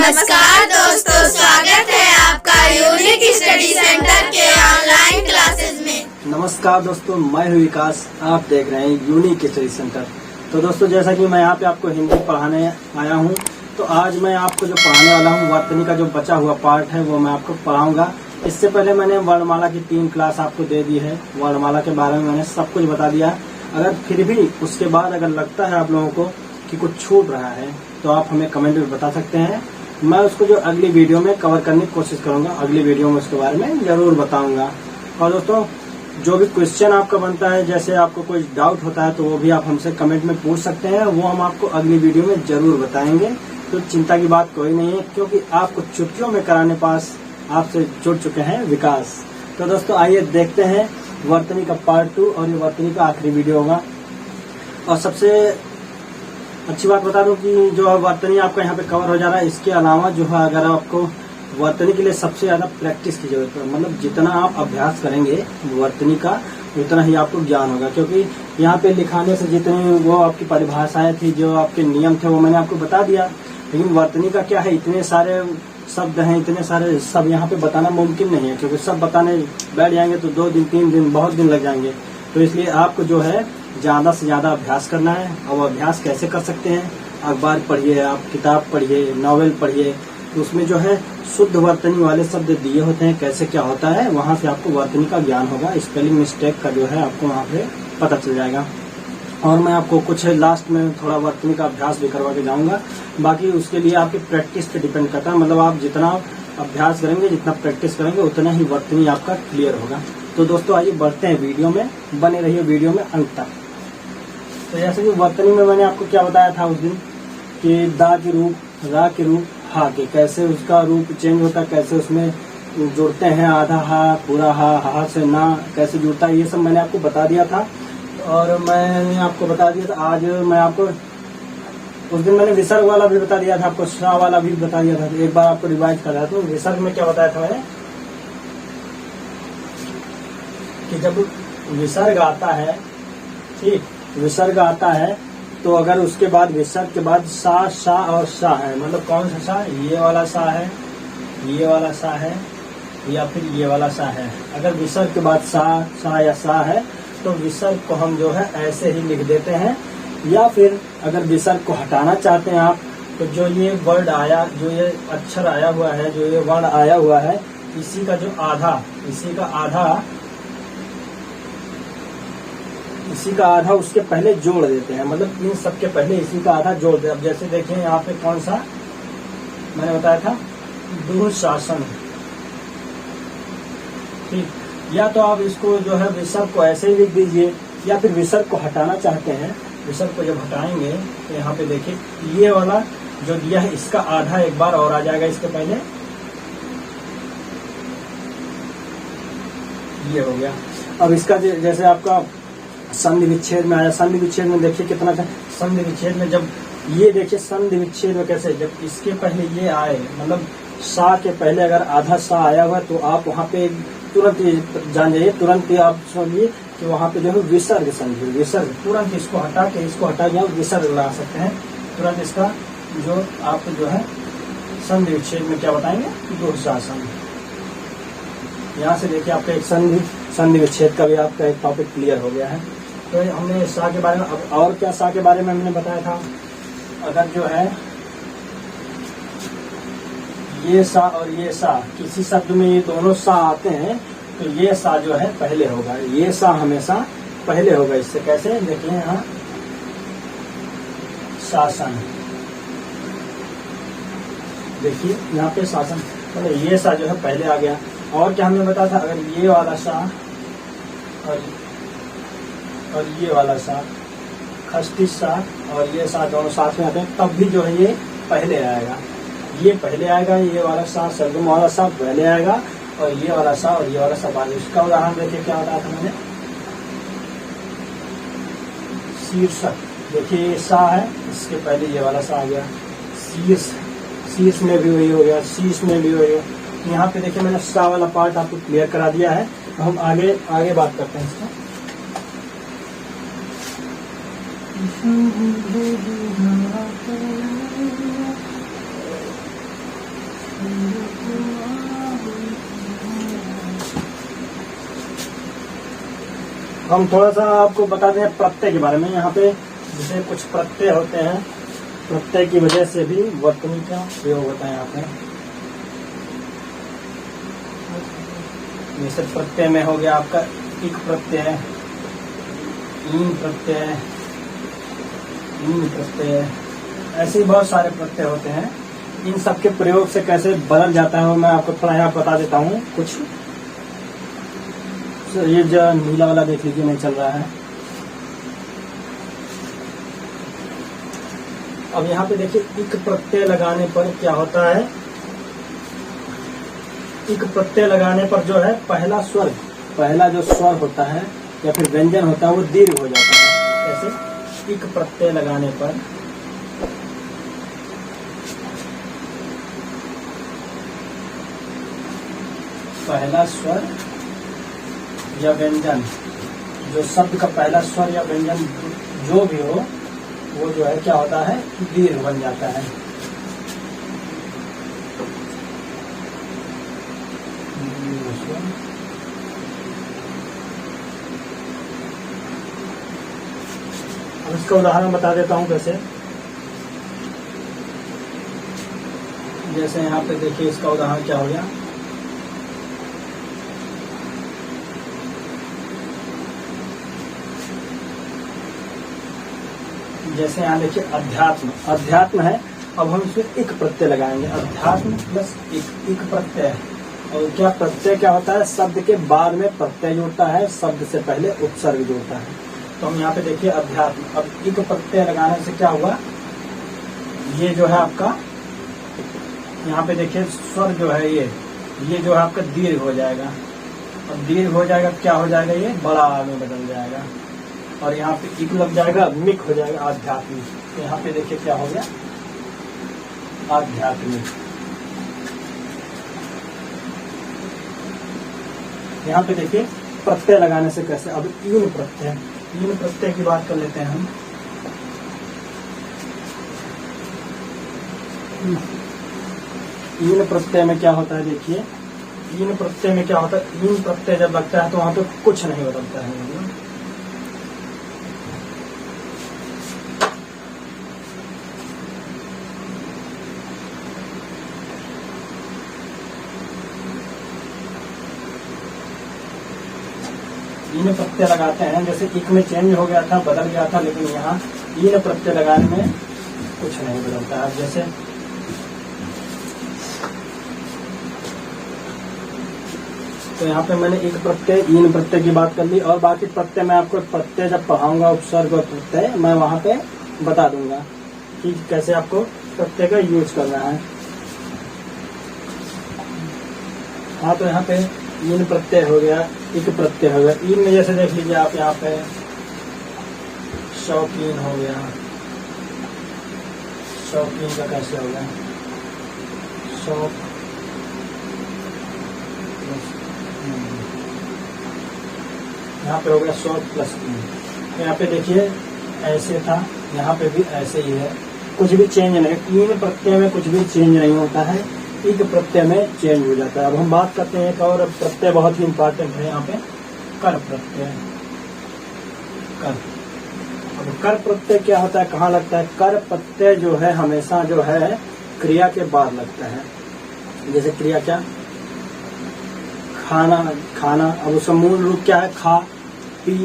नमस्कार दोस्तों, स्वागत है आपका यूनिक स्टडी सेंटर के ऑनलाइन क्लासेस में। नमस्कार दोस्तों, मैं हूँ विकास। आप देख रहे हैं यूनिक स्टडी सेंटर। तो दोस्तों, जैसा कि मैं यहाँ पे आपको हिंदी पढ़ाने आया हूँ, तो आज मैं आपको जो पढ़ाने वाला हूँ वर्तनी का जो बचा हुआ पार्ट है वो मैं आपको पढ़ाऊंगा। इससे पहले मैंने वर्णमाला की 3 क्लास आपको दे दी है। वर्णमाला के बारे में मैंने सब कुछ बता दिया। अगर फिर भी उसके बाद अगर लगता है आप लोगों को कि कुछ छूट रहा है तो आप हमें कमेंट में बता सकते हैं। मैं उसको जो अगली वीडियो में कवर करने की कोशिश करूंगा। अगली वीडियो में उसके बारे में जरूर बताऊंगा। और दोस्तों, जो भी क्वेश्चन आपका बनता है, जैसे आपको कोई डाउट होता है तो वो भी आप हमसे कमेंट में पूछ सकते हैं। वो हम आपको अगली वीडियो में जरूर बताएंगे। तो चिंता की बात कोई नहीं है, क्योंकि आपको चुटकियों में कराने पास आपसे जुड़ चुके हैं विकास। तो दोस्तों, आइए देखते हैं वर्तनी का पार्ट 2 और ये वर्तनी का आखिरी वीडियो होगा। और सबसे अच्छी बात बता दूं कि जो वर्तनी आपका यहाँ पे कवर हो जा रहा है, इसके अलावा जो है अगर आपको वर्तनी के लिए सबसे ज्यादा प्रैक्टिस की जरूरत है। मतलब जितना आप अभ्यास करेंगे वर्तनी का उतना ही आपको ज्ञान होगा। क्योंकि यहाँ पे लिखाने से जितनी वो आपकी परिभाषाएं थी, जो आपके नियम थे, वो मैंने आपको बता दिया। लेकिन वर्तनी का क्या है, इतने सारे शब्द हैं, इतने सारे सब यहाँ पे बताना मुमकिन नहीं है। क्योंकि सब बताने बैठ जाएंगे तो 2 दिन 3 दिन बहुत दिन लग जाएंगे। तो इसलिए आपको जो है ज्यादा से ज्यादा अभ्यास करना है। और अभ्यास कैसे कर सकते हैं, अखबार पढ़िए, आप किताब पढ़िए, नॉवेल पढ़िए। तो उसमें जो है शुद्ध वर्तनी वाले शब्द दिए होते हैं, कैसे क्या होता है, वहां से आपको वर्तनी का ज्ञान होगा। स्पेलिंग मिस्टेक का जो है आपको वहाँ पे पता चल जाएगा। और मैं आपको कुछ लास्ट में थोड़ा वर्तनी का अभ्यास भी करवा के जाऊंगा। बाकी उसके लिए आपकी प्रैक्टिस पे डिपेंड करता है। मतलब आप जितना अभ्यास करेंगे, जितना प्रैक्टिस करेंगे, उतना ही वर्तनी आपका क्लियर होगा। तो दोस्तों, आइए बढ़ते हैं वीडियो में। बने रहिए वीडियो में अंत तक। तो जैसे कि वर्तनी में मैंने आपको क्या बताया था उस दिन कि दा के रूप, रा के रूप, हा के, कैसे उसका रूप चेंज होता है, कैसे उसमें जुड़ते हैं आधा हा, पूरा हा से ना कैसे जुड़ता है, ये सब मैंने आपको बता दिया था। और मैंने आपको बता दिया था, आज मैं आपको उस दिन मैंने विसर्ग वाला भी बता दिया था, आपको शाह वाला भी बता दिया था। तो एक बार आपको रिवाइज कर रहा था। तो विसर्ग में क्या बताया था मैंने कि जब विसर्ग आता है, ठीक, विसर्ग आता है तो अगर उसके बाद विसर्ग के बाद सा, शा और शा है, मतलब कौन सा सा, ये वाला सा है, ये वाला सा है, या फिर ये वाला सा है। अगर विसर्ग के बाद सा, शा या सा है तो विसर्ग को हम जो है ऐसे ही लिख देते हैं। या फिर अगर विसर्ग को हटाना चाहते हैं आप, तो जो ये वर्ड आया, जो ये अक्षर आया हुआ है, जो ये वर्ण आया हुआ है, इसी का जो आधा, इसी का आधा उसके पहले जोड़ देते हैं। मतलब इन सबके पहले इसी का आधा जोड़ दे। अब जैसे देखिए यहाँ पे कौन सा मैंने बताया था, दुशासन, ठीक। या तो आप इसको जो है विसर्ग को ऐसे ही लिख दीजिए, या फिर विसर्ग को हटाना चाहते हैं, विसर्ग को जब हटाएंगे तो यहाँ पे देखिए ये वाला जो दिया है, इसका आधा एक बार और आ जाएगा इसके पहले, ये हो गया। अब इसका जैसे आपका संधि विच्छेद में आया, संधि विच्छेद में देखिए कितना था। संधि विच्छेद में जब ये देखिए संधि विच्छेद में कैसे, जब इसके पहले ये आए, मतलब सा के पहले अगर आधा सा आया हुआ तो आप वहाँ पे तुरंत जान जाइए, तुरंत ही आप समझिए कि वहाँ पे जो है विसर्ग संधि, विसर्ग, तुरंत इसको हटा के आप विसर्ग लगा सकते हैं। तुरंत इसका जो आप जो है संधि विच्छेद में क्या बताएंगे, दुशासन। यहाँ से देखिए आपका एक संधि विच्छेद का भी आपका एक टॉपिक क्लियर हो गया है। तो हमने सा के बारे में, अब और क्या सा के बारे में हमने बताया था, अगर जो है ये सा और ये सा, किसी शब्द में ये दोनों सा आते हैं तो ये सा जो है पहले होगा, ये सा हमेशा पहले होगा। इससे कैसे देखिए, यहाँ शासन, देखिए यहाँ पे शासन, मतलब ये सा जो है पहले आ गया। और क्या हमने बताया था, अगर ये वाला सा और ये वाला सा, खष्टी सा और ये सा दोनों साथ में आते हैं, तब भी जो है ये पहले आएगा, ये पहले आएगा। ये वाला सा, सरगम वाला सा पहले आएगा, और ये वाला सा और ये वाला सा बाद। इसका उदाहरण देखिए क्या बताया था मैंने, शीर्षक, देखिए ये सा है, इसके पहले ये वाला सा आ गया। शीर्ष, शीर्ष में भी वही हो गया, शीर्ष में भी वही हो। यहाँ पे देखिए मैंने सा वाला पार्ट आपको क्लियर करा दिया है। तो हम आगे बात करते हैं इसका। हम थोड़ा सा आपको बता दें प्रत्यय के बारे में। यहाँ पे जैसे कुछ प्रत्यय होते हैं, प्रत्यय की वजह से भी वर्तनी का प्रयोग होता है यहाँ पे। जैसे प्रत्यय में हो गया आपका इक प्रत्यय, ईन प्रत्यय, ईन प्रत्यय, ऐसे ही बहुत सारे प्रत्यय होते हैं। इन सब के प्रयोग से कैसे बदल जाता है वो मैं आपको थोड़ा यहाँ बता देता हूँ कुछ। ये जो नीला वाला देख लीजिए नहीं चल रहा है। अब यहाँ पे देखिए इक प्रत्यय लगाने पर क्या होता है। इक प्रत्यय लगाने पर जो है पहला स्वर, पहला जो स्वर होता है या फिर व्यंजन होता है वो दीर्घ हो जाता है। जैसे इक प्रत्यय लगाने पर पहला स्वर या व्यंजन, जो शब्द का पहला स्वर या व्यंजन जो भी हो वो जो है क्या होता है, दीर्घ बन जाता है। अब इसका उदाहरण बता देता हूँ कैसे। जैसे यहाँ पे देखिए इसका उदाहरण क्या हो गया। जैसे यहाँ देखिए अध्यात्म, अध्यात्म है। अब हम इसमें इक प्रत्यय लगाएंगे, अध्यात्म प्लस इक प्रत्यय। और क्या प्रत्यय क्या होता है, शब्द के बाद में प्रत्यय जोड़ता है, शब्द से पहले उपसर्ग जोड़ता है। तो हम यहाँ पे देखिए अध्यात्म, अब इक प्रत्यय लगाने से क्या हुआ, ये जो है आपका यहाँ पे देखिए स्वर जो है ये जो है आपका दीर्घ हो जाएगा। अब दीर्घ हो जाएगा क्या हो जाएगा, ये बड़ा में बदल जाएगा। और यहाँ पे इक लग जाएगा, मिक हो जाएगा आध्यात्मिक। तो यहाँ पे देखिए क्या हो गया, आध्यात्मिक। यहाँ पे देखिए प्रत्यय लगाने से कैसे। अब ईन प्रत्यय, ईन प्रत्यय की बात कर लेते हैं हम। ईन प्रत्यय में क्या होता है, देखिए ईन प्रत्यय में क्या होता है, ईन प्रत्यय जब लगता है तो वहां पे कुछ नहीं बदलता है। ईन प्रत्यय लगाते हैं, जैसे इक में चेंज हो गया था, बदल गया था, लेकिन यहाँ ईन प्रत्यय लगाने में कुछ नहीं बदलता है। जैसे तो यहाँ पे मैंने एक प्रत्यय ईन प्रत्यय की बात कर ली, और बाकी प्रत्यय मैं आपको प्रत्यय जब पढ़ाऊंगा, उपसर्ग और प्रत्यय मैं वहां पे बता दूंगा कि कैसे आपको प्रत्यय का यूज करना है। हाँ, तो यहाँ पे ईन प्रत्यय हो गया, इक प्रत्यय हो गया। ईन में जैसे देख लीजिए आप, यहाँ पे शौकीन हो गया, शौकीन का कैसे हो गया, शौक, यहाँ पे हो गया शौक प्लस ईन। यहाँ पे देखिए ऐसे था, यहाँ पे भी ऐसे ही है, कुछ भी चेंज नहीं। ईन प्रत्यय में कुछ भी चेंज नहीं होता है, इक प्रत्यय में चेंज हो जाता है। अब हम बात करते हैं एक और प्रत्यय बहुत ही इंपॉर्टेंट है यहाँ पे, कर प्रत्यय। कर, अब कर प्रत्यय क्या होता है, कहाँ लगता है। कर प्रत्यय जो है हमेशा जो है क्रिया के बाद लगता है। जैसे क्रिया क्या, खाना, खाना। अब उसका मूल रूप क्या है, खा पी।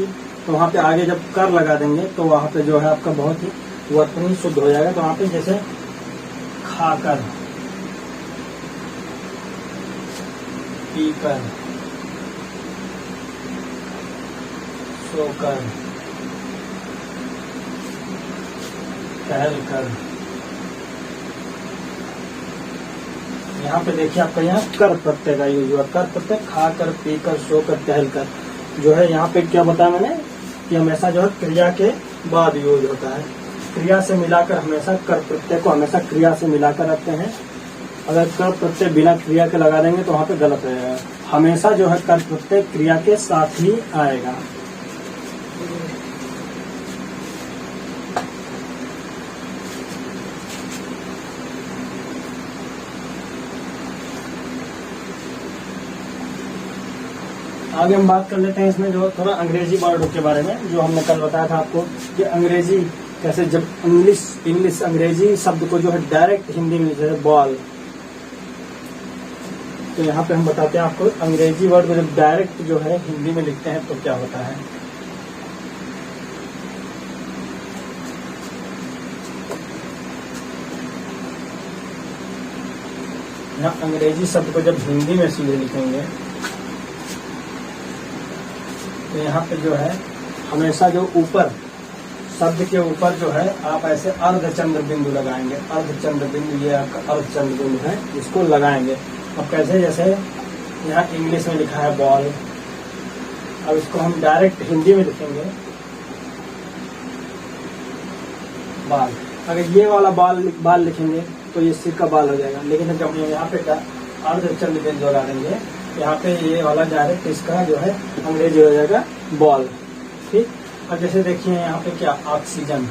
तो वहाँ पे आगे जब कर लगा देंगे तो वहाँ पे जो है आपका बहुत ही वर्तनी शुद्ध हो जाएगा। तो वहाँ पे जैसे खाकर, पीकर, सोकर, टहलकर। यहाँ पे देखिए आपका यहाँ कर प्रत्यय का यूज हुआ। कर प्रत्यय खाकर, पीकर, सोकर, टहलकर जो है यहाँ पे क्या बताया मैंने कि हमेशा जो है क्रिया के बाद यूज होता है। क्रिया से मिलाकर हमेशा कर प्रत्यय को हमेशा क्रिया से मिलाकर रखते हैं। अगर कर प्रत्यय बिना क्रिया के लगा देंगे तो वहाँ पे गलत हो जाएगा। हमेशा जो है कर प्रत्यय क्रिया के साथ ही आएगा। आगे हम बात कर लेते हैं इसमें जो थोड़ा अंग्रेजी वर्ड के बारे में, जो हमने कल बताया था आपको कि अंग्रेजी कैसे, जब इंग्लिश अंग्रेजी शब्द को जो है डायरेक्ट हिंदी में जैसे बॉल, तो यहाँ पे हम बताते हैं आपको अंग्रेजी वर्ड को जब डायरेक्ट जो है हिंदी में लिखते हैं तो क्या होता है। यहाँ अंग्रेजी शब्द को जब हिंदी में सीधे लिखेंगे तो यहाँ पे जो है हमेशा जो ऊपर शब्द के ऊपर जो है आप ऐसे अर्धचंद्र बिंदु लगाएंगे। अर्धचंद्र बिंदु, ये आपका अर्धचंद्र बिंदु है, इसको लगाएंगे। अब कैसे, जैसे यहाँ इंग्लिश में लिखा है बॉल, अब इसको हम डायरेक्ट हिंदी में लिखेंगे बाल। अगर ये वाला बाल लिखेंगे तो ये सिर का बाल हो जाएगा, लेकिन जब हम यहाँ पे अर्धचंद्र बिंदु लगा देंगे यहाँ पे ये वाला डायरेक्ट इसका जो है अंग्रेजी हो जाएगा बॉल। ठीक। अब जैसे देखिए यहाँ पे क्या ऑक्सीजन,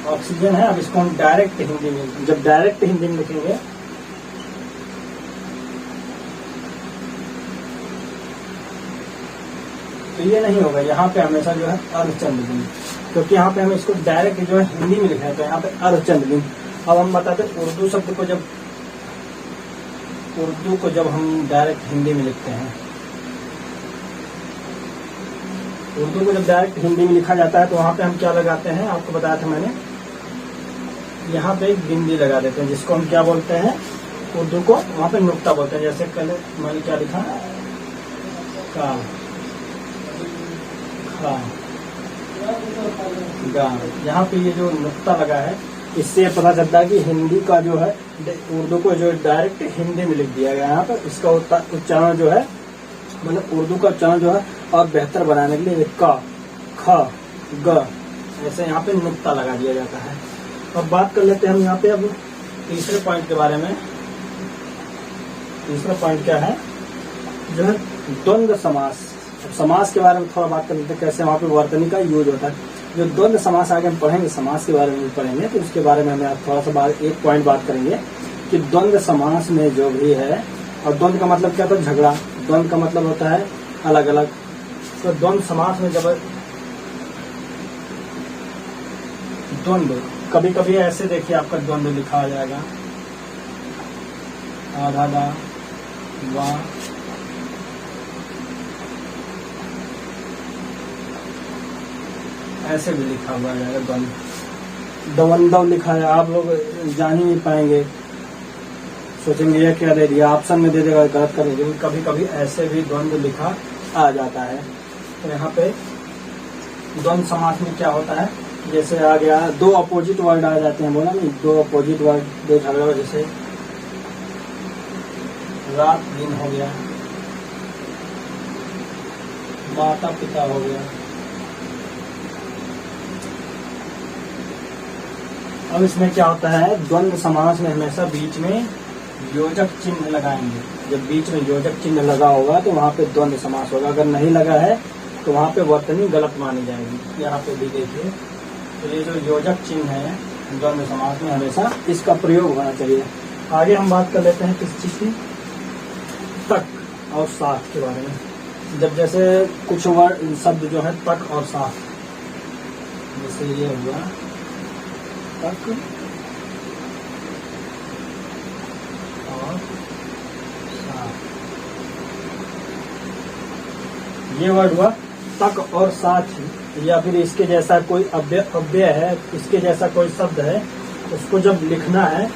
ऑक्सीजन है। अब इसको हम डायरेक्ट हिंदी में, जब डायरेक्ट हिंदी में लिखेंगे तो ये नहीं होगा, यहाँ पे हमेशा जो है अर्धचंद्र बिंदु, क्योंकि यहाँ पे हम इसको डायरेक्ट जो है हिंदी में लिखा है तो यहाँ पे अर्धचंद्र बिंदु। अब हम बताते हैं उर्दू शब्द को, जब हम डायरेक्ट हिंदी में लिखते हैं, उर्दू को जब डायरेक्ट हिंदी में लिखा जाता है तो वहां पे हम क्या लगाते हैं, आपको बताया था मैंने, यहाँ पे एक बिंदी लगा देते हैं जिसको हम क्या बोलते हैं, उर्दू को वहां पे नुक्ता बोलते हैं। जैसे कल मैंने क्या लिखा, का, खा, गा, यहाँ पे ये जो नुक्ता लगा है इससे पता चलता है कि हिंदी का जो है उर्दू को जो डायरेक्ट हिंदी में लिख दिया गया। यहाँ पर इसका उच्चारण जो है, मतलब उर्दू का उच्चारण जो है और बेहतर बनाने के लिए का, ख, ग ऐसे यहाँ पे नुक्ता लगा दिया जाता है। अब बात कर लेते हैं हम यहाँ पे अब तीसरे पॉइंट के बारे में। तीसरा पॉइंट क्या है, जो है द्वंद्व समास। अब समास के बारे में थोड़ा बात कर लेते हैं, कैसे वहाँ पे वर्तनी का यूज होता है। जो द्वंद्व समास आगे हम पढ़ेंगे, समास के बारे में पढ़ेंगे, तो उसके बारे में हमें थोड़ा सा एक पॉइंट बात करेंगे कि द्वंद्व समास में जो भी है, और द्वंद्व का मतलब क्या होता है, झगड़ा। द्वंद्व का मतलब होता है अलग अलग। तो द्वंद्व समास में जब द्वंद्व, कभी कभी ऐसे देखिए आपका द्वंद्व लिखा आ जाएगा, आधा दा वाह, ऐसे भी लिखा हुआ जाएगा द्वंद्व। दवंदव लिखा है, आप लोग जान ही नहीं पाएंगे, सोचेंगे ये क्या दे दिया, ऑप्शन में दे देगा, गलत करेंगे। कभी कभी ऐसे भी द्वंद्व लिखा आ जाता है। तो यहाँ पे द्वंद्व समास में क्या होता है, जैसे आ गया दो अपोजिट वर्ड आ जाते हैं, बोला नहीं, दो अपोजिट वर्ड, दो झगड़ा, जैसे रात दिन हो गया, माता पिता हो गया। अब इसमें क्या होता है, द्वंद्व समास में हमेशा बीच में योजक चिन्ह लगाएंगे। जब बीच में योजक चिन्ह लगा होगा तो वहाँ पे द्वंद्व समास होगा, अगर नहीं लगा है तो वहाँ पे वर्तनी गलत मानी जाएगी। यहाँ पे भी देखिए, तो ये जो योजक चिन्ह है द्वंद्व समास में हमेशा इसका प्रयोग होना चाहिए। आगे हम बात कर लेते हैं किस चीज की, तक और साथ के बारे में। जब जैसे कुछ वर्ड शब्द जो है तक और साथ, जैसे ये हुआ तक और साथ, ये वर्ड हुआ तक और साथ ही। या फिर इसके जैसा कोई अव्यय है, इसके जैसा कोई शब्द है, उसको जब लिखना है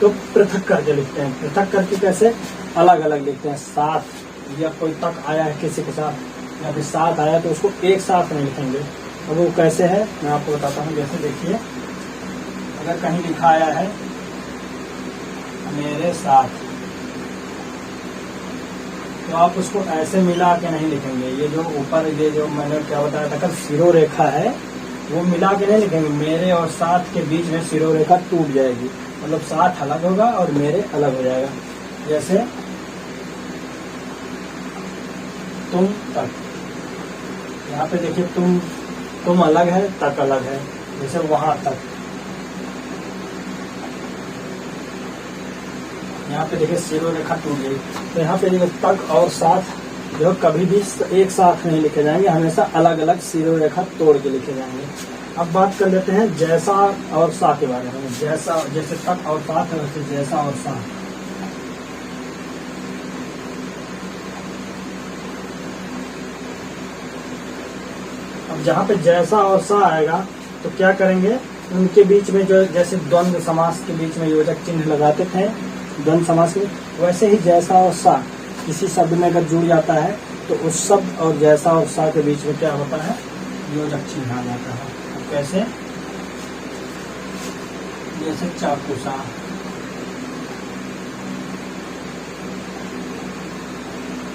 तो पृथक करके लिखते हैं। पृथक करके कैसे, अलग अलग लिखते हैं। साथ, या कोई तक आया है किसी के साथ, या फिर साथ आया तो उसको एक साथ नहीं लिखेंगे। अब वो कैसे है मैं आपको बताता हूँ। जैसे देखिए, अगर कहीं लिखा आया है मेरे साथ, तो आप उसको ऐसे मिला के नहीं लिखेंगे। ये जो ऊपर, ये जो मैंने क्या बताया था कल, सिरो रेखा है, वो मिला के नहीं लिखेंगे। मेरे और साथ के बीच में सिरो रेखा टूट जाएगी, मतलब साथ अलग होगा और मेरे अलग हो जाएगा। जैसे तुम तक, यहाँ पे देखिए तुम अलग है, तक अलग है। जैसे वहां तक, यहाँ पे देखिए सिरो रेखा टूट गई। तो यहाँ पे देखिए तक और साथ जो कभी भी एक साथ नहीं लिखे जाएंगे, हमेशा अलग अलग सिरो रेखा तोड़ के लिखे जाएंगे। अब बात कर लेते हैं जैसा और सा के बारे में। जैसा जैसे तक और साथ है वैसे जैसा और सा। अब जहाँ पे जैसा और सा आएगा तो क्या करेंगे, उनके बीच में जो जैसे द्वंद्व समास के बीच में योजक चिन्ह लगाते थे द्वंद्व समास में, वैसे ही जैसा और सा किसी शब्द में अगर जुड़ जाता है तो उस शब्द और जैसा और सा के बीच में क्या होता है, योजक चिन्ह आ जाता है। अब कैसे, जैसे चाकू सा,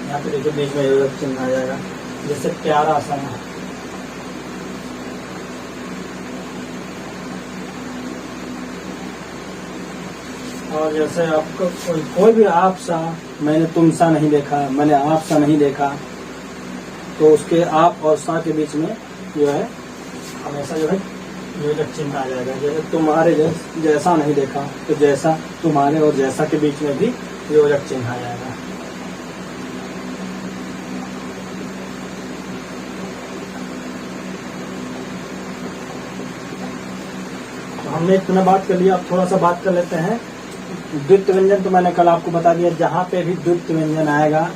यहाँ पे देखिए बीच में योजक चिन्ह आ जाएगा। जैसे प्यारा सा, और जैसे आपको कोई भी आप सा, मैंने तुम सा नहीं देखा, मैंने आप सा नहीं देखा, तो उसके आप और सा के बीच में जो है हमेशा जो है योजक चिन्ह आ जाएगा। जैसे तुम्हारे जैसा नहीं देखा, तो जैसा तुम्हारे और जैसा के बीच में भी योजक चिन्ह आ जाएगा। तो हमने इतना बात कर लिया, अब थोड़ा सा बात कर लेते हैं द्वित्व व्यंजन। तो मैंने कल आपको बता दिया, जहाँ पे भी द्वित्व व्यंजन आएगा,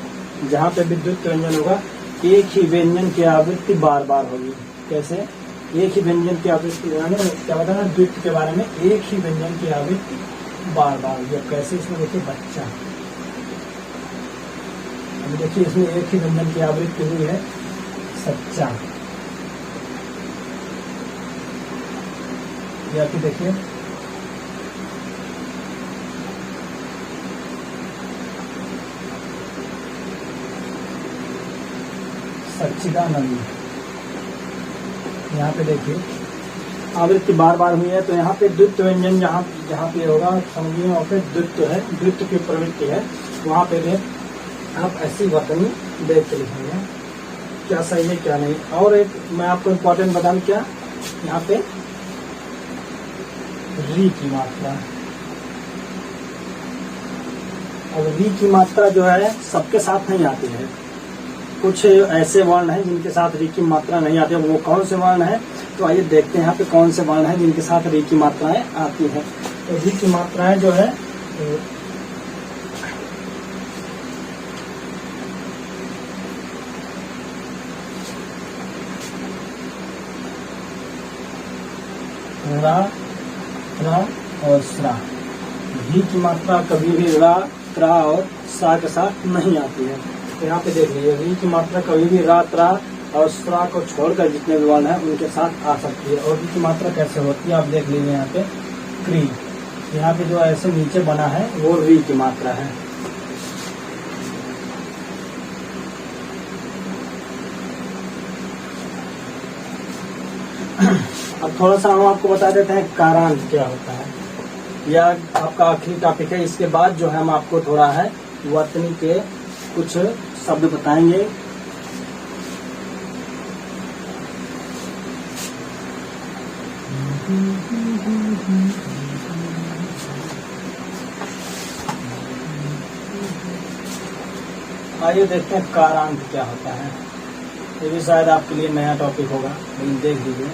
जहाँ पे भी द्वित्व व्यंजन होगा, एक ही व्यंजन की आवृत्ति बार बार होगी। कैसे, एक ही व्यंजन की आवृत्ति, क्या बताना द्वित्व के बारे में, एक ही व्यंजन की आवृत्ति बार बार होगी। अब कैसे, इसमें देखिए बच्चा, अभी देखिए इसमें एक ही व्यंजन की आवृत्ति हुई है सच्चा। या फिर देखिए सच्चिदानंद, यहाँ पे देखिए आवृत्ति बार बार हुई है। तो यहाँ पे द्वित्व व्यंजन जहाँ पे होगा समझिए, और फिर द्वित्व है, द्वित्व की प्रवृत्ति है, वहाँ पे भी आप ऐसी वर्तनी देख के लिखेंगे क्या सही है क्या नहीं। और एक मैं आपको इम्पोर्टेंट बता दूं, क्या यहाँ पे री की मात्रा, और री की मात्रा जो है सबके साथ नहीं आती है। कुछ ऐसे वर्ण हैं जिनके साथ री की मात्रा नहीं आती है। वो कौन से वर्ण है, तो आइए देखते हैं यहाँ पे कौन से वर्ण हैं जिनके साथ री की मात्राएं आती हैं। तो री की मात्राएं जो है रा, रा और स्रा। री की मात्रा कभी भी रा, त्रा और सा के साथ नहीं आती है। तो यहाँ पे देख लीजिए, री की मात्रा कभी भी रा, त्रा और स्रा को छोड़कर जितने भी वर्ण हैं उनके साथ आ सकती है। और री की मात्रा कैसे होती है आप देख लीजिए, यहाँ पे क्री, यहाँ पे जो ऐसे नीचे बना है वो री की मात्रा है। अब थोड़ा सा हम आपको बता देते हैं कारांत क्या होता है, या आपका आखिरी टॉपिक है। इसके बाद जो है हम आपको थोड़ा है वर्तनी के कुछ शब्द बताएंगे। आइए देखते हैं कारांत क्या होता है। ये भी शायद आपके लिए नया टॉपिक होगा, लेकिन देख लीजिए।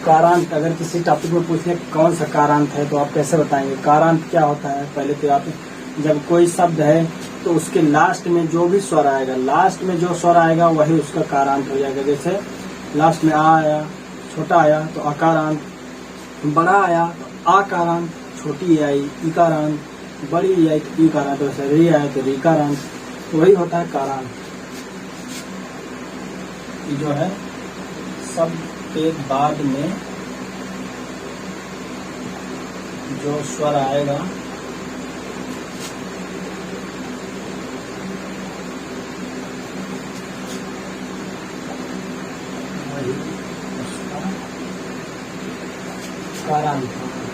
कारांत, अगर किसी टॉपिक में पूछने कौन सा कारांत है तो आप कैसे बताएंगे कारांत क्या होता है। पहले तो आप जब कोई शब्द है तो उसके लास्ट में जो भी स्वर आएगा, लास्ट में जो स्वर आएगा वही उसका कारांत हो जाएगा। जैसे लास्ट में आ आया, छोटा आया तो अकारांत, बड़ा आया तो आकारांत, छोटी आई इकारांत, बड़ी आई तो ईकारांत, वैसे री आया तो रीकारांत, वही होता है कारांत। जो है शब्द के बाद में जो स्वर आएगा वही उसका कारांत होगा।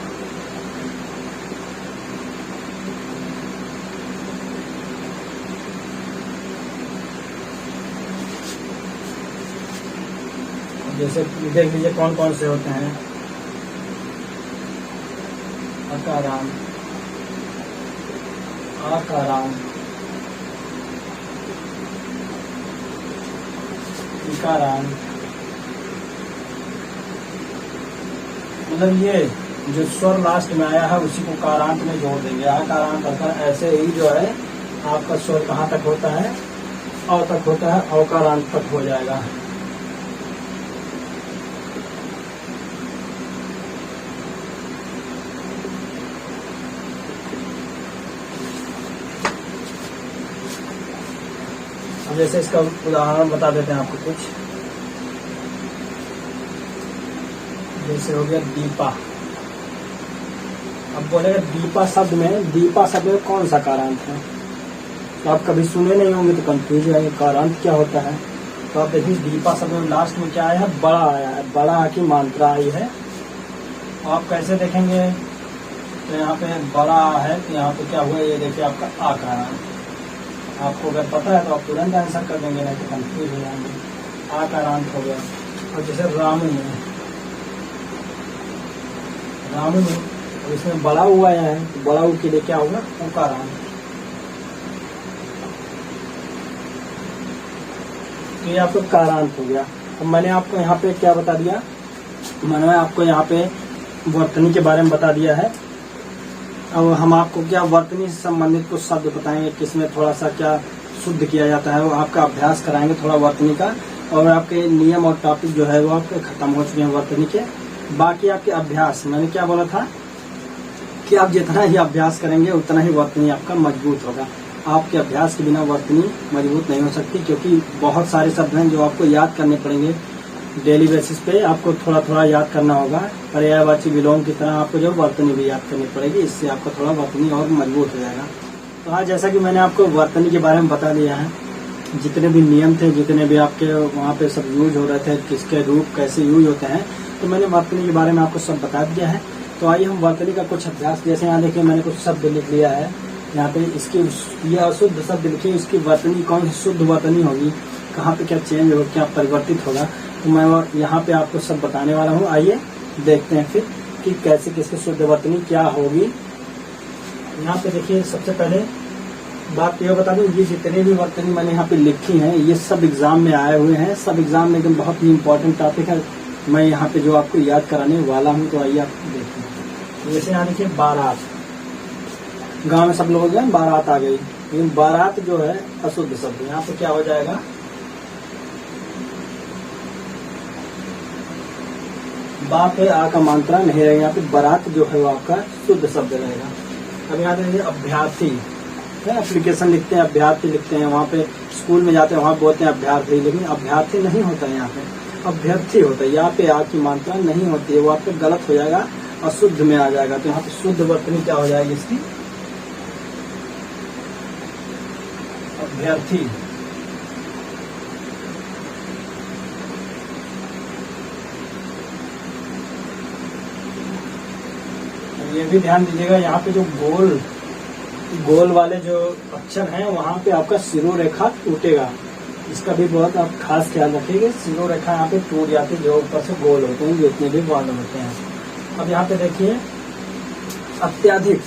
जैसे देख लीजिए कौन कौन से होते हैं, अकारांत, आकारांत, इकारांत, मतलब ये जो स्वर लास्ट में आया है उसी को कारांत में जोड़ देंगे। आकारांत अकार, ऐसे ही जो है आपका स्वर कहाँ तक होता है, अ तक होता है, औकारांत तक हो जाएगा। अब जैसे इसका उदाहरण बता देते हैं आपको कुछ, जैसे हो गया दीपा। अब बोलेगा दीपा शब्द में, दीपा शब्द में कौन सा कारांत है, तो आप कभी सुने नहीं होंगे तो कंफ्यूज है कारांत क्या होता है। तो आप देखिए दीपा शब्द में लास्ट में क्या आया है, बड़ा आया है, बड़ा की मात्रा आई है। आप कैसे देखेंगे, तो यहाँ पे बड़ा है तो यहाँ पे क्या हुआ, ये देखिए आपका आकारांत। आपको अगर पता है तो आप तुरंत आंसर कर देंगे, नहीं तो कंफ्यूज हो जाएंगे। आकारांत हो गया। और जैसे रामू में, रामू में इसमें बड़ा हुआ है तो बड़ा ऊ के लिए क्या होगा, उकारांत। तो ये आपको कारांत हो गया। अब मैंने आपको यहाँ पे क्या बता दिया, मैंने आपको यहाँ पे वर्तनी के बारे में बता दिया है। अब हम आपको क्या वर्तनी से संबंधित कुछ शब्द बताएंगे, किसमें थोड़ा सा क्या शुद्ध किया जाता है, वो आपका अभ्यास कराएंगे थोड़ा वर्तनी का। और आपके नियम और टॉपिक जो है वो आपके खत्म हो चुके हैं वर्तनी के। बाकी आपके अभ्यास, मैंने क्या बोला था कि आप जितना ही अभ्यास करेंगे उतना ही वर्तनी आपका मजबूत होगा। आपके अभ्यास के बिना वर्तनी मजबूत नहीं हो सकती, क्योंकि बहुत सारे शब्द हैं जो आपको याद करने पड़ेंगे डेली बेसिस पे। आपको थोड़ा थोड़ा याद करना होगा। पर्यायवाची विलोम की तरह आपको जो वर्तनी भी याद करनी पड़ेगी, इससे आपका थोड़ा वर्तनी और मजबूत हो जाएगा। तो आज जैसा कि मैंने आपको वर्तनी के बारे में बता दिया है, जितने भी नियम थे, जितने भी आपके वहाँ पे सब यूज हो रहे थे, किसके रूप कैसे यूज होते हैं, तो मैंने वर्तनी के बारे में आपको सब बता दिया है। तो आइए हम वर्तनी का कुछ अभ्यास, जैसे यहाँ देखिए मैंने कुछ शब्द लिख लिया है यहाँ पे। इसकी ये अशुद्ध शब्द लिखिए, इसकी वर्तनी कौन सी शुद्ध वर्तनी होगी, कहाँ पे क्या चेंज होगा, क्या परिवर्तित होगा, तो मैं यहाँ पे आपको सब बताने वाला हूँ। आइए देखते हैं फिर कि कैसे किसकी शुद्ध वर्तनी क्या होगी। यहाँ पे देखिए सबसे पहले बात यह बता दूं, ये जितने भी वर्तनी मैंने यहाँ पे लिखी हैं ये सब एग्जाम में आए हुए हैं, सब एग्जाम में एकदम बहुत ही इंपॉर्टेंट टॉपिक है। मैं यहाँ पे जो आपको याद कराने वाला हूँ, तो आइए आप देखिए। जैसे यहाँ देखिए बारात, गांव में सब लोग गए बारात आ गई, लेकिन बारात जो है अशुद्ध शब्द, यहाँ पे क्या हो जाएगा, बा पे आ का मात्रा नहीं रहेगा, यहाँ पे बारात जो है वो आपका शुद्ध शब्द रहेगा। अब यहाँ देखिए अभ्यर्थी, एप्लीकेशन लिखते हैं अभ्यर्थी लिखते हैं, वहाँ पे स्कूल में जाते हैं वहाँ बोलते हैं अभ्यर्थी, लेकिन अभ्यर्थी नहीं होता है, यहाँ पे अभ्यर्थी होता है। यहाँ पे आ की मात्रा नहीं होती है, वो आप पे गलत हो जाएगा, अशुद्ध में आ जाएगा। तो यहाँ पे शुद्ध वर्तनी क्या हो जाएगी इसकी, अभ्यर्थी। ये भी ध्यान दीजिएगा, यहाँ पे जो गोल वाले जो अक्षर हैं वहाँ पे आपका शिरोरेखा टूटेगा, इसका भी बहुत आप खास ख्याल रखिएगा। शिरोरेखा यहाँ पे टूट जाती है, जो ऊपर से गोल होते हैं, जितने भी वर्ण होते हैं। अब यहाँ पे देखिए अत्याधिक,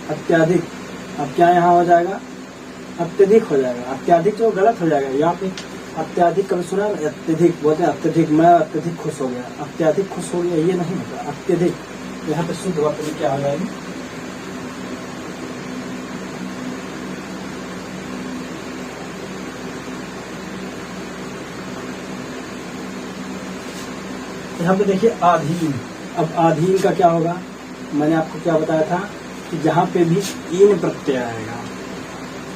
अत्याधिक, अब क्या यहाँ हो जाएगा, अत्यधिक हो जाएगा। अत्याधिक जो गलत हो जाएगा, यहाँ पे अत्याधिक कभी सुना, अत्यधिक बोलते हैं, अत्यधिक, मैं अत्यधिक खुश हो गया, अत्याधिक खुश हो गया, ये नहीं होता, अत्यधिक। यहाँ पे शुद्ध वर्तनी क्या हो जाएगी, यहाँ पे देखिए आधीन। अब आधीन का क्या होगा, मैंने आपको क्या बताया था कि जहाँ पे भी ईन प्रत्यय आएगा,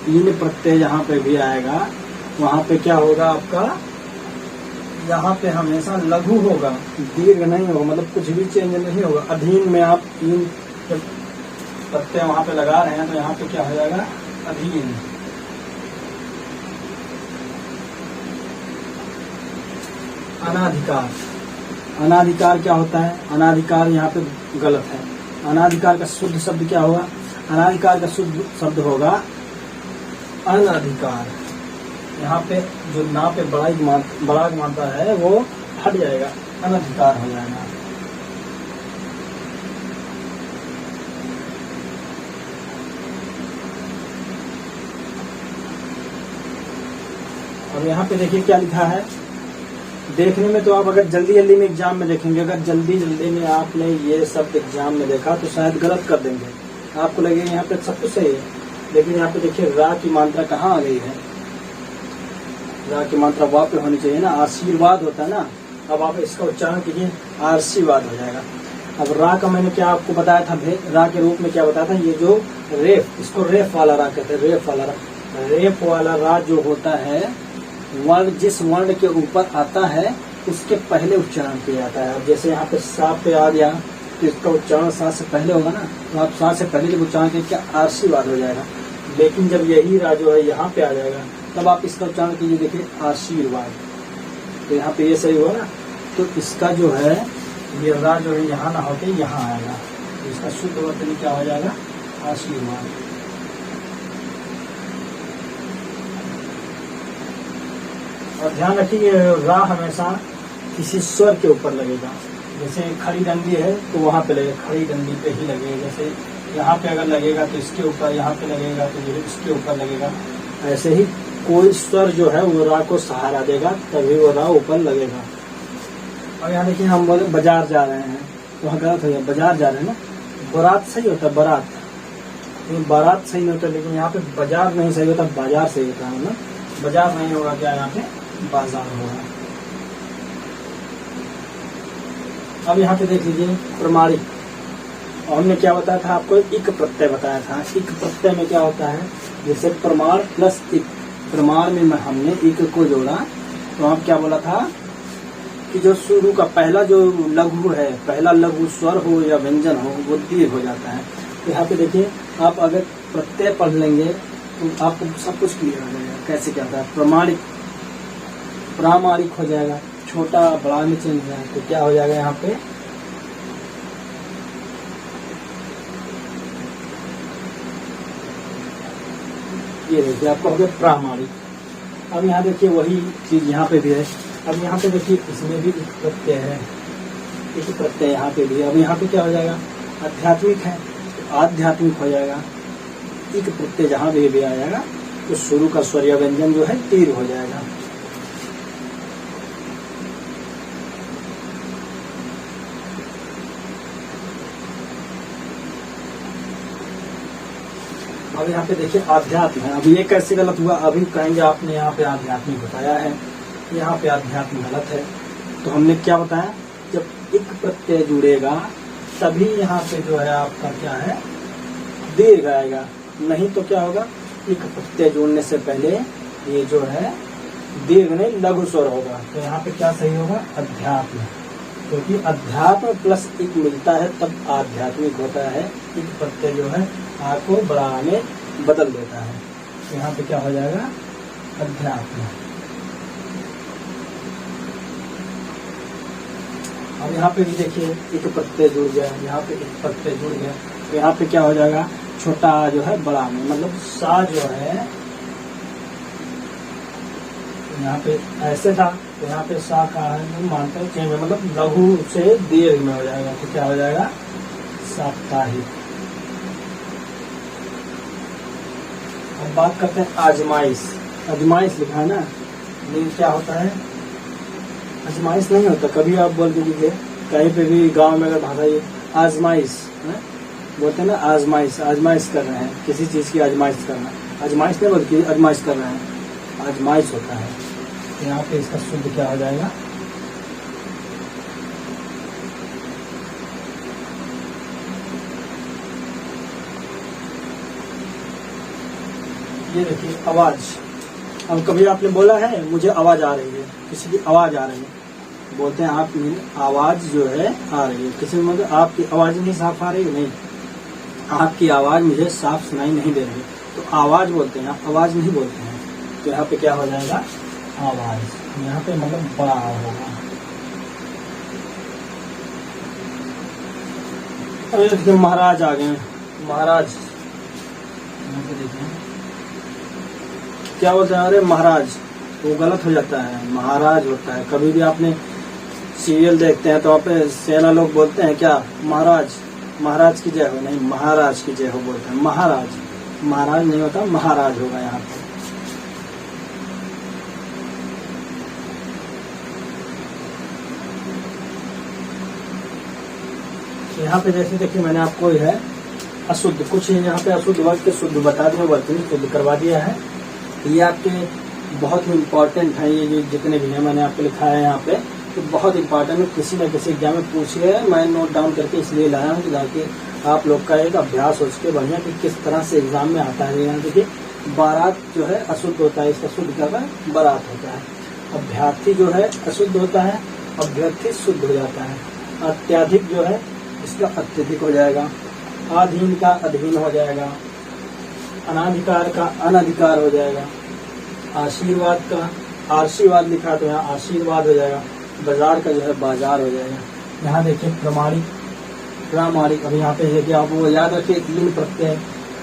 ईन प्रत्यय जहाँ पे भी आएगा वहाँ पे क्या होगा आपका, यहाँ पे हमेशा लघु होगा, दीर्घ नहीं होगा, मतलब कुछ भी चेंज नहीं होगा। अधीन में आप ईन प्रत्यय वहाँ पे लगा रहे हैं तो यहाँ पे क्या हो जाएगा, अधीन। अनाधिकार, अनाधिकार क्या होता है, अनाधिकार यहाँ पे गलत है। अनाधिकार का शुद्ध शब्द क्या होगा, अनाधिकार का शुद्ध शब्द होगा अनाधिकार। यहाँ पे जो ना पे बड़ा मात्रा है वो हट जाएगा, अनधिकार हो जाएगा। अब यहाँ पे देखिए क्या लिखा है। देखने में तो आप अगर जल्दी जल्दी में एग्जाम में देखेंगे, अगर जल्दी जल्दी में आपने ये सब एग्जाम में देखा तो शायद गलत कर देंगे, आपको लगेगा यहाँ पे सब कुछ सही है, लेकिन यहाँ पे देखिए रा की मात्रा कहाँ आ गई है। रा की मात्रा वहाँ पे होनी चाहिए ना, आशीर्वाद होता है ना। अब आप इसका उच्चारण कीजिए, आशीर्वाद हो जाएगा। अब रा का मैंने क्या आपको बताया था, रा के रूप में क्या बताया था, ये जो रेफ, इसको रेफ वाला रा कहते हैं, रेफ वाला रा। रेफ वाला रा जो होता है, वर्ण जिस वर्ण के ऊपर आता है उसके पहले उच्चारण किया जाता है। अब जैसे यहाँ पे सा पे आ गया तो इसका उच्चारण सा से पहले होगा ना, तो आप सा से पहले जब उच्चारण करेंगे क्या आशीर्वाद हो जाएगा। लेकिन जब यही रा जो है यहाँ पे आ जाएगा तब आप इसका उच्चारण कीजिए, देखिए आशीर्वाद, तो यहाँ पे ये सही हुआ ना। तो इसका जो है ये रा जो है यहाँ ना होके यहाँ आएगा, तो इसका शुद्ध वर्तनी क्या हो जाएगा, आशीर्वाद। और ध्यान रखिए रा हमेशा किसी स्वर के ऊपर लगेगा। जैसे खड़ी डंडी है तो वहाँ पे लगेगा, खड़ी डंडी पे ही लगेगा। जैसे यहाँ पे अगर लगेगा तो इसके ऊपर, यहाँ पे लगेगा तो ये इसके ऊपर लगेगा। ऐसे ही कोई स्वर जो है वो रा को सहारा देगा तभी वो रा ऊपर लगेगा। और यहाँ देखिए हम बोले बाजार जा रहे हैं, तो वहाँ गलत हो गया, बाजार जा रहे हैं ना, बारात सही होता है, बारात, लेकिन बारात सही नहीं होता, लेकिन यहाँ पे बाजार नहीं सही होता, बाजार सही होता है ना। बाजार नहीं होगा क्या, यहाँ पे बाजार होगा। अब यहाँ पे देख लीजिए प्रमाणिक, और हमने क्या बताया था आपको, इक प्रत्यय बताया था। इक प्रत्यय में क्या होता है, जैसे प्रमाण प्लस इक, प्रमाण में हमने इक को जोड़ा, तो आप क्या बोला था कि जो शुरू का पहला जो लघु है, पहला लघु स्वर हो या व्यंजन हो वो दीर्घ हो जाता है। तो यहाँ पे देखिए आप अगर प्रत्यय पढ़ लेंगे तो आपको सब कुछ क्लियर हो जाएगा कैसे क्या होता है। प्रमाणिक प्रामाणिक हो जाएगा, छोटा बड़ा में चेंज हो जाएगा, तो क्या हो जाएगा यहाँ पे ये देखिए आपको हो गया प्रामाणिक। अब यहाँ देखिए वही चीज यहाँ पे भी है। अब यहाँ पे देखिए इसमें भी एक प्रत्यय है, एक प्रत्यय यहाँ पे भी। अब यहाँ पे क्या हो जाएगा, आध्यात्मिक है तो आध्यात्मिक हो जाएगा। एक प्रत्यय जहाँ भी आ जाएगा तो शुरू का स्वर या व्यंजन जो है तीर हो जाएगा। अब यहाँ पे देखिए आध्यात्म है। अभी ये कैसे गलत हुआ, अभी कहेंगे आपने यहाँ पे आध्यात्मिक बताया है, यहाँ पे आध्यात्म गलत है। तो हमने क्या बताया, जब एक प्रत्यय जुड़ेगा तभी यहाँ पे जो है आपका क्या है दीर्घ आएगा, नहीं तो क्या होगा, एक प्रत्यय जोड़ने से पहले ये जो है दीर्घ नहीं लघु स्वर होगा। तो यहाँ पे क्या सही होगा, अध्यात्म, क्योंकि अध्यात्म प्लस एक मिलता है तब आध्यात्मिक होता है। एक प्रत्यय जो है आ को बड़ा में बदल देता है, तो यहाँ पे क्या हो जाएगा, अध्यात्म। अब यहाँ पे भी देखिए एक प्रत्यय जुड़ गया, यहाँ पे एक प्रत्यय जुड़ गया, तो यहाँ पे क्या हो जाएगा, छोटा जो है बड़ा में, मतलब सा जो है यहाँ पे ऐसे था तो यहाँ पे सा का है मानते हैं चेंज में, मतलब लघु से दीर्घ में हो जाएगा, तो क्या हो जाएगा, साप्ताहिक। अब बात करते हैं आजमाइश। आजमाइश लिखा है ना, लेकिन क्या होता है, आजमाइश नहीं होता। कभी आप बोल दीजिए कहीं पे भी गांव में अगर भाषा ये आजमाइश है, बोलते हैं ना आजमाइश, आजमाइश कर रहे हैं, किसी चीज की आजमाइश करना, आजमाइश नहीं बोलती, आजमाइश कर रहे हैं, आजमाइश होता है। तो यहाँ पे इसका शुद्ध क्या हो जाएगा, ये देखिए आवाज। अब कभी आपने बोला है मुझे आवाज आ रही है, किसी की आवाज आ रही है, बोलते हैं आप आवाज जो है आ रही है, किसी में मतलब आपकी आवाज नहीं साफ आ रही है, नहीं, आपकी आवाज मुझे साफ सुनाई नहीं दे रही, तो आवाज बोलते हैं, आवाज नहीं बोलते हैं। तो यहाँ पे क्या हो जाएगा, आवाज, यहाँ पे मतलब बड़ा होगा। अरे देखिए महाराज आ गए, महाराज, यहाँ पे देखिए क्या बोलते हैं, अरे महाराज, वो गलत हो जाता है, महाराज होता है। कभी भी आपने सीरियल देखते हैं तो आप सेना लोग बोलते हैं क्या, महाराज, महाराज की जय हो, नहीं महाराज की जय हो बोलते हैं, महाराज, महाराज नहीं होता, महाराज होगा यहाँ पे। यहाँ पे जैसे देखिए मैंने आपको है अशुद्ध कुछ यहाँ पे अशुद्ध वर्ग के शुद्ध बता दिया, वर्तनी शुद्ध करवा दिया है। ये आपके बहुत ही इम्पोर्टेंट है, ये जो जितने भी हैं मैंने आपको लिखा है यहाँ पे, तो बहुत इंपॉर्टेंट है। किसी न किसी एग्जाम में पूछिए, मैं नोट डाउन करके इसलिए लाया हूँ ताकि आप लोग का एक अभ्यास हो सके बढ़िया कि किस तरह से एग्जाम में आता है। यहाँ देखिए बारात जो है अशुद्ध होता है, इसका शुद्ध क्या है, बारात होता है। अभ्यर्थी जो है अशुद्ध होता है, अभ्यर्थी शुद्ध हो जाता है। अत्याधिक जो है इसका अत्यधिक हो जाएगा, अधीन का अधीन हो जाएगा, अनाधिकार का अनधिकार हो जाएगा, आशीर्वाद का आशीर्वाद लिखा तो यहाँ आशीर्वाद हो जाएगा, बाजार का जो है बाजार हो जाएगा। यहाँ देखिए प्रमाणिक प्रामाणिक, अभी यहाँ पे है कि आप वो याद रखिए, तीन प्रत्यय,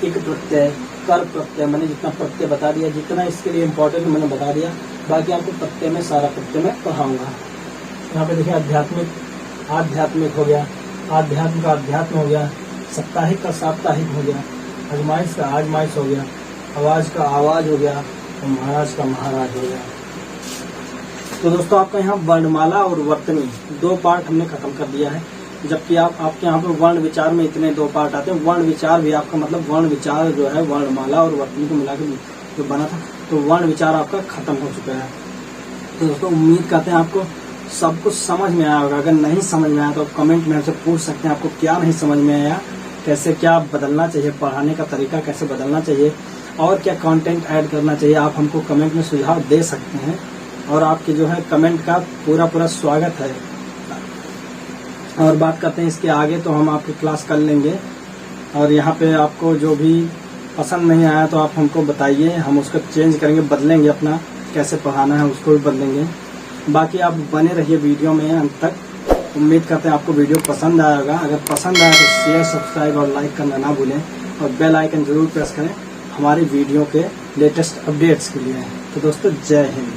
एक प्रत्यय, कर प्रत्यय, मैंने जितना प्रत्यय बता दिया, जितना इसके लिए इम्पोर्टेंट मैंने बता दिया, बाकी आपको प्रत्यय में सारा प्रत्यय में पढ़ाऊंगा। यहाँ पे देखिए आध्यात्मिक आध्यात्मिक हो गया, आध्यात्म का अध्यात्म हो गया, साप्ताहिक का साप्ताहिक हो गया, आजमाइश का आजमाइश हो गया, आवाज का आवाज हो गया, और महाराज का महाराज हो गया। तो दोस्तों आपका यहाँ वर्णमाला और वर्तनी दो पार्ट हमने खत्म कर दिया है, जबकि आपके यहाँ पे वर्ण विचार में इतने दो पार्ट आते हैं। वर्ण विचार भी आपका मतलब वर्ण विचार जो है वर्णमाला और वर्तनी को मिला के जो बना था, तो वर्ण विचार आपका खत्म हो चुका है। तो दोस्तों उम्मीद करते हैं आपको सब कुछ समझ में आया होगा। अगर नहीं समझ में आया तो कमेंट में हमसे पूछ सकते हैं आपको क्या नहीं समझ में आया, कैसे क्या बदलना चाहिए, पढ़ाने का तरीका कैसे बदलना चाहिए, और क्या कंटेंट ऐड करना चाहिए। आप हमको कमेंट में सुझाव दे सकते हैं, और आपके जो है कमेंट का पूरा स्वागत है। और बात करते हैं इसके आगे, तो हम आपकी क्लास कर लेंगे। और यहाँ पे आपको जो भी पसंद नहीं आया तो आप हमको बताइए, हम उसको चेंज करेंगे, बदलेंगे, अपना कैसे पढ़ाना है उसको भी बदलेंगे। बाकी आप बने रहिए वीडियो में अंत तक। उम्मीद करते हैं आपको वीडियो पसंद आया होगा। अगर पसंद आया तो शेयर, सब्सक्राइब और लाइक करना ना भूलें, और बेल आइकन जरूर प्रेस करें हमारी वीडियो के लेटेस्ट अपडेट्स के लिए। तो दोस्तों जय हिंद।